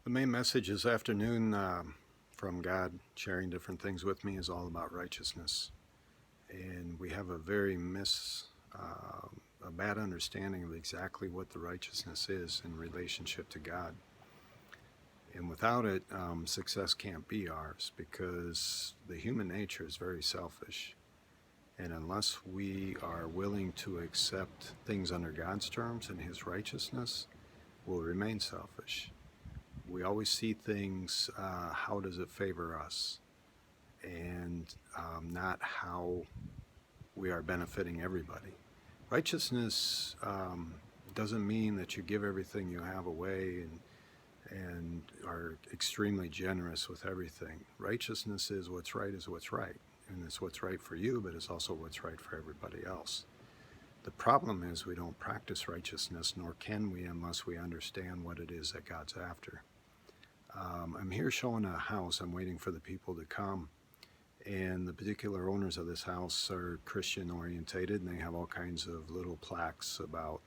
The main message this afternoon from God sharing different things with me is all about righteousness. And we have a bad understanding of exactly what the righteousness is in relationship to God. And without it, success can't be ours because the human nature is very selfish. And unless we are willing to accept things under God's terms and His righteousness, we'll remain selfish. We always see things, how does it favor us, and not how we are benefiting everybody. Righteousness doesn't mean that you give everything you have away and are extremely generous with everything. Righteousness is what's right, and it's what's right for you, but it's also what's right for everybody else. The problem is we don't practice righteousness, nor can we unless we understand what it is that God's after. I'm here showing a house. I'm waiting for the people to come. And the particular owners of this house are Christian orientated, and they have all kinds of little plaques about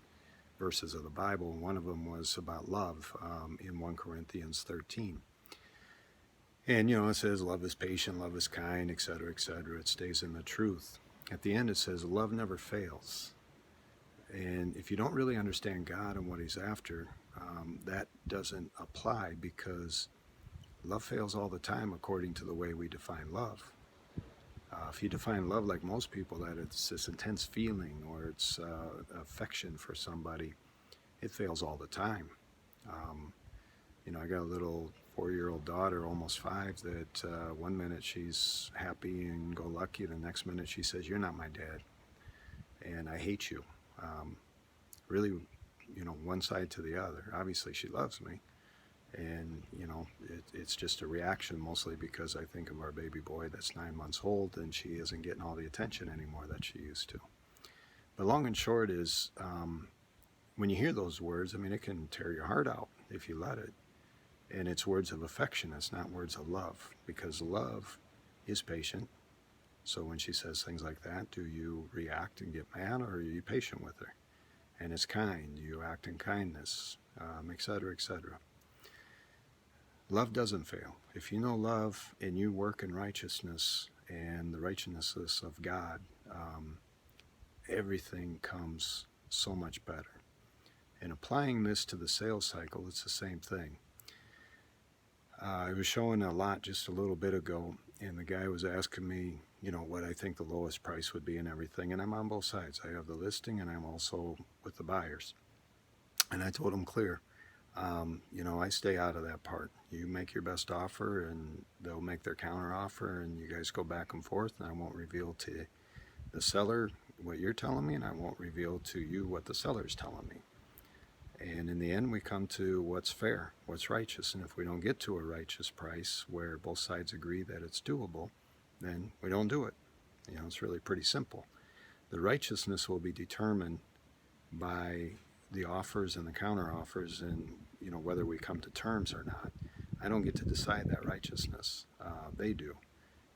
verses of the Bible. And one of them was about love in 1 Corinthians 13. And, it says love is patient, love is kind, etc., etc. It stays in the truth. At the end, it says love never fails. And if you don't really understand God and what He's after, that doesn't apply because love fails all the time according to the way we define love. If you define love like most people, that it's this intense feeling or it's affection for somebody, it fails all the time. I got a little 4-year-old daughter, almost 5, that one minute she's happy and go lucky, the next minute she says, "You're not my dad, and I hate you." Really, one side to the other. Obviously, she loves me. And, it's just a reaction mostly because I think of our baby boy that's 9 months old and she isn't getting all the attention anymore that she used to. But long and short is, when you hear those words, it can tear your heart out if you let it. And it's words of affection, it's not words of love, because love is patient. So when she says things like that, do you react and get mad, or are you patient with her? And it's kind, you act in kindness, etc., etc. Love doesn't fail. If you know love and you work in righteousness and the righteousness of God, everything comes so much better. And applying this to the sales cycle, it's the same thing. I was showing a lot just a little bit ago, and the guy was asking me, what I think the lowest price would be and everything. And I'm on both sides. I have the listing and I'm also with the buyers. And I told him clear, I stay out of that part. You make your best offer and they'll make their counter offer and you guys go back and forth, and I won't reveal to the seller what you're telling me and I won't reveal to you what the seller's telling me. And in the end, we come to what's fair, what's righteous. And if we don't get to a righteous price where both sides agree that it's doable, then we don't do it. It's really pretty simple. The righteousness will be determined by the offers and the counter offers and, whether we come to terms or not. I don't get to decide that righteousness. They do.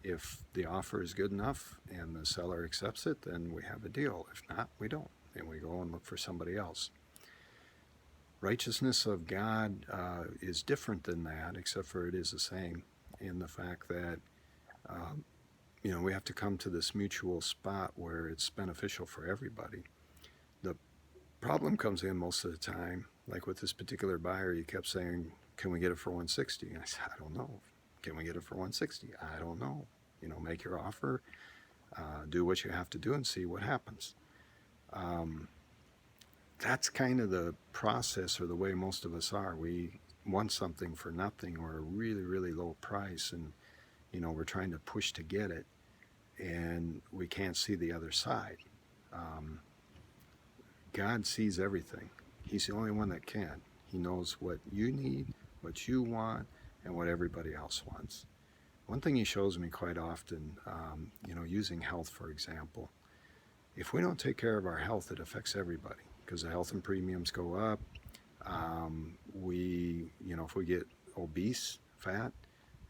If the offer is good enough and the seller accepts it, then we have a deal. If not, we don't. And we go and look for somebody else. Righteousness of God is different than that, except for it is the same in the fact that, we have to come to this mutual spot where it's beneficial for everybody. The problem comes in most of the time, like with this particular buyer, he kept saying, "Can we get it for 160?" And I said, "I don't know." "Can we get it for 160? I don't know." Make your offer, do what you have to do and see what happens. That's kind of the process or the way most of us are. We want something for nothing or a really, really low price, and we're trying to push to get it, and we can't see the other side. God sees everything. He's the only one that can. He knows what you need, what you want, and what everybody else wants. One thing he shows me quite often, using health, for example, if we don't take care of our health, it affects everybody because the health and premiums go up. If we get obese, fat,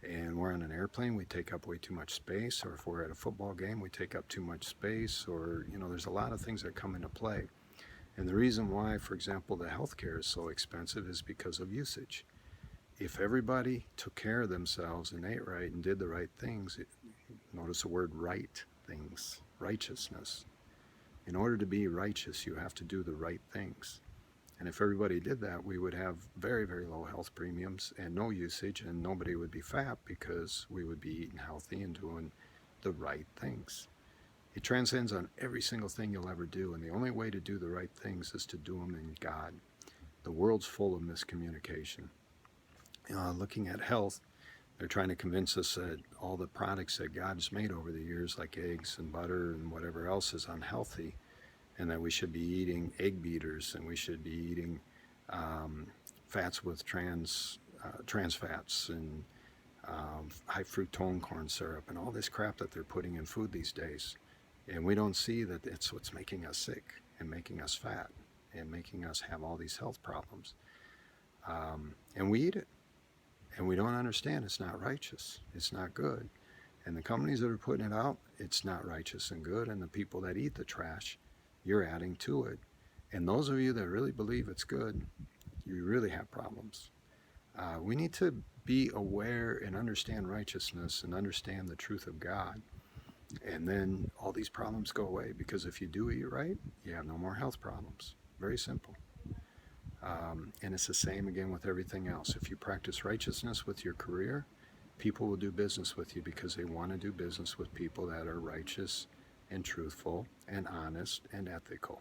and we're on an airplane, we take up way too much space, or if we're at a football game, we take up too much space, or, there's a lot of things that come into play. And the reason why, for example, the healthcare is so expensive is because of usage. if everybody took care of themselves and ate right and did the right things, notice the word right things, righteousness. In order to be righteous, you have to do the right things. And if everybody did that, we would have very, very low health premiums and no usage, and nobody would be fat because we would be eating healthy and doing the right things. It transcends on every single thing you'll ever do, and the only way to do the right things is to do them in God. The world's full of miscommunication. Looking at health, they're trying to convince us that all the products that God's made over the years, like eggs and butter and whatever else, is unhealthy, and that we should be eating egg beaters and we should be eating fats with trans fats and high fructose corn syrup and all this crap that they're putting in food these days. And we don't see that it's what's making us sick and making us fat and making us have all these health problems. And we eat it. And we don't understand it's not righteous. It's not good. And the companies that are putting it out, it's not righteous and good. And the people that eat the trash, you're adding to it. And those of you that really believe it's good, you really have problems. We need to be aware and understand righteousness and understand the truth of God. And then all these problems go away, because if you do eat right, you have no more health problems. Very simple. And it's the same again with everything else. If you practice righteousness with your career, people will do business with you because they want to do business with people that are righteous and truthful and honest and ethical.